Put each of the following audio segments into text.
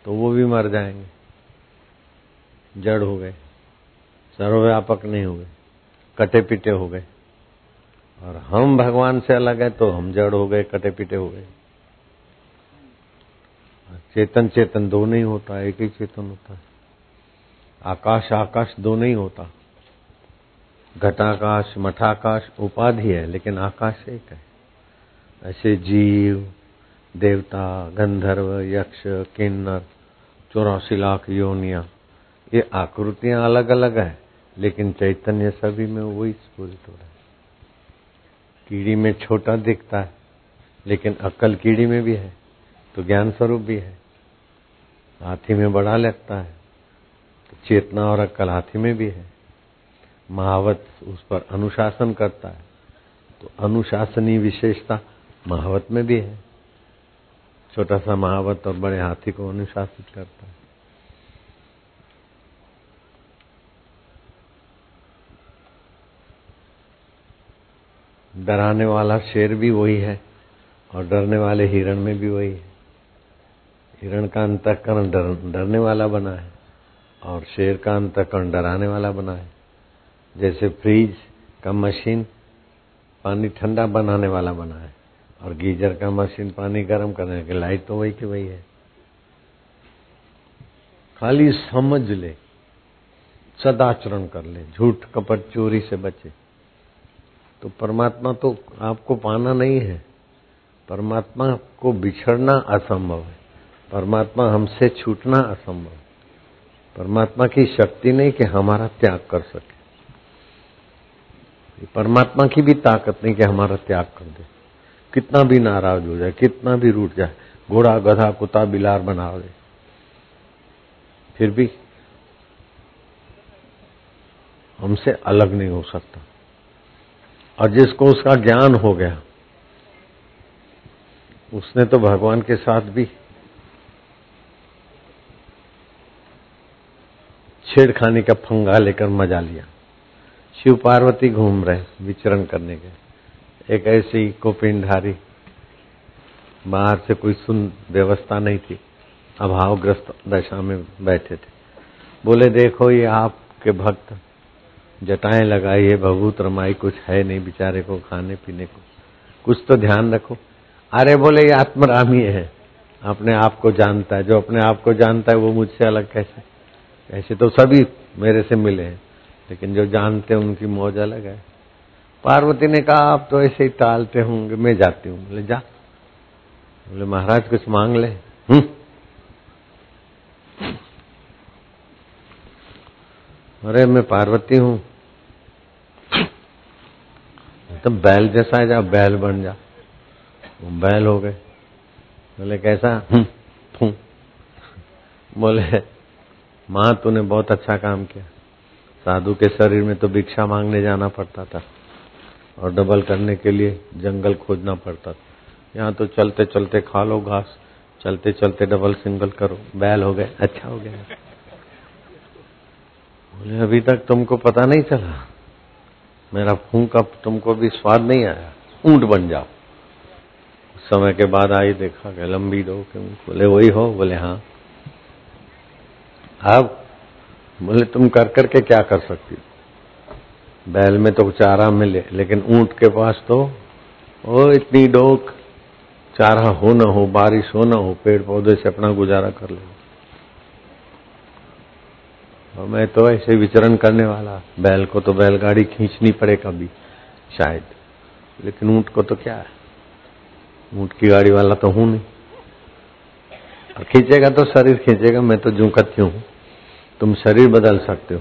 तो वो भी मर जाएंगे, जड़ हो गए, सर्वव्यापक नहीं हो गए, कटे पिटे हो गए। और हम भगवान से अलग है तो हम जड़ हो गए, कटे पिटे हो गए। चेतन चेतन दो नहीं होता, एक ही चेतन होता है। आकाश आकाश दो नहीं होता, घटाकाश मठाकाश उपाधि है, लेकिन आकाश एक है। ऐसे जीव, देवता, गंधर्व, यक्ष, किन्नर, 84 लाख योनियां, ये आकृतियां अलग अलग है, लेकिन चैतन्य सभी में वही स्फुरित हो रहा है। कीड़ी में छोटा दिखता है, लेकिन अक्ल कीड़ी में भी है, तो ज्ञान स्वरूप भी है। हाथी में बड़ा लगता है, तो चेतना और अक्ल हाथी में भी है। महावत उस पर अनुशासन करता है, तो अनुशासनी विशेषता महावत में भी है। छोटा सा महावत और बड़े हाथी को अनुशासित करता है। डराने वाला शेर भी वही है और डरने वाले हिरण में भी वही है। हिरण का अंतःकरण डरने वाला बना है और शेर का अंतःकरण डराने वाला बना है। जैसे फ्रीज का मशीन पानी ठंडा बनाने वाला बना है और गीजर का मशीन पानी गर्म करने की, लाइट तो वही की वही है। खाली समझ ले, सदाचरण कर ले, झूठ कपट चोरी से बचे, तो परमात्मा तो आपको पाना नहीं है। परमात्मा को बिछड़ना असंभव है, परमात्मा हमसे छूटना असंभव है। परमात्मा की शक्ति नहीं कि हमारा त्याग कर सके, परमात्मा की भी ताकत नहीं कि हमारा त्याग कर दे। कितना भी नाराज हो जाए, कितना भी रूठ जाए, घोड़ा गधा कुत्ता बिलार बना दे, फिर भी हमसे अलग नहीं हो सकता। और जिसको उसका ज्ञान हो गया, उसने तो भगवान के साथ भी छेड़खानी का फंगा लेकर मजा लिया। शिव पार्वती घूम रहे विचरण करने के, एक ऐसी कुपिंडारी, बाहर से कोई सुन व्यवस्था नहीं थी, अभावग्रस्त दशा में बैठे थे। बोले देखो ये आपके भक्त जटाएं लगाई है, भभूत रमाई, कुछ है नहीं बेचारे को खाने पीने को, कुछ तो ध्यान रखो। अरे बोले ये आत्मरामी है, अपने आप को जानता है। जो अपने आप को जानता है वो मुझसे अलग कैसे? ऐसे तो सभी मेरे से मिले हैं, लेकिन जो जानते हैं उनकी मौज अलग है। पार्वती ने कहा आप तो ऐसे ही टालते होंगे, मैं जाती हूँ। बोले जा। बोले महाराज कुछ मांग ले। अरे मैं पार्वती हूँ। तो बैल जैसा है, जा बैल बन जा। वो बैल हो गए। बोले कैसा? बोले माँ तूने बहुत अच्छा काम किया। साधु के शरीर में तो भिक्षा मांगने जाना पड़ता था और डबल करने के लिए जंगल खोजना पड़ता था। यहाँ तो चलते चलते खा लो घास, चलते चलते डबल सिंगल करो, बैल हो गए, अच्छा हो गया। बोले अभी तक तुमको पता नहीं चला, मेरा फूंक अब तुमको भी स्वाद नहीं आया, ऊंट बन जाओ। समय के बाद आई, देखा कि लंबी दो। बोले वही हो? बोले हाँ। अब बोले तुम कर करके क्या कर सकती हो? बैल में तो चारा मिले, लेकिन ऊंट के पास तो ओ इतनी डोक, चारा हो न हो, बारिश हो न हो, पेड़ पौधे से अपना गुजारा कर ले। और मैं तो ऐसे विचरण करने वाला, बैल को तो बैलगाड़ी खींचनी पड़े कभी शायद, लेकिन ऊंट को तो क्या है, ऊंट की गाड़ी वाला तो हूं नहीं। और खींचेगा तो शरीर खींचेगा, मैं तो जूं कत्ती हूं। तुम शरीर बदल सकते हो,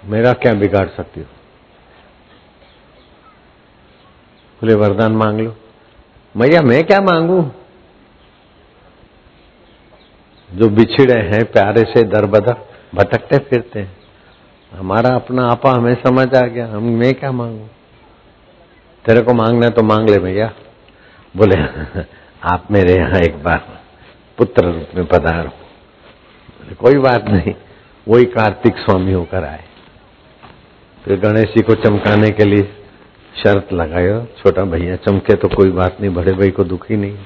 मेरा क्या बिगाड़ सकती हो? बोले वरदान मांग लो। मैया मैं क्या मांगू? जो बिछड़े हैं प्यारे से दर बदर भटकते फिरते हैं, हमारा अपना आपा हमें समझ आ गया, हम मैं क्या मांगू? तेरे को मांगना है तो मांग ले भैया। बोले आप मेरे यहाँ एक बार पुत्र रूप में पधारो। कोई बात नहीं, वही कार्तिक स्वामी होकर आए। फिर गणेश जी को चमकाने के लिए शर्त लगायो, छोटा भैया चमके तो कोई बात नहीं, बड़े भाई को दुखी नहीं,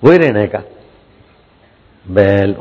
वही रहने का। बैल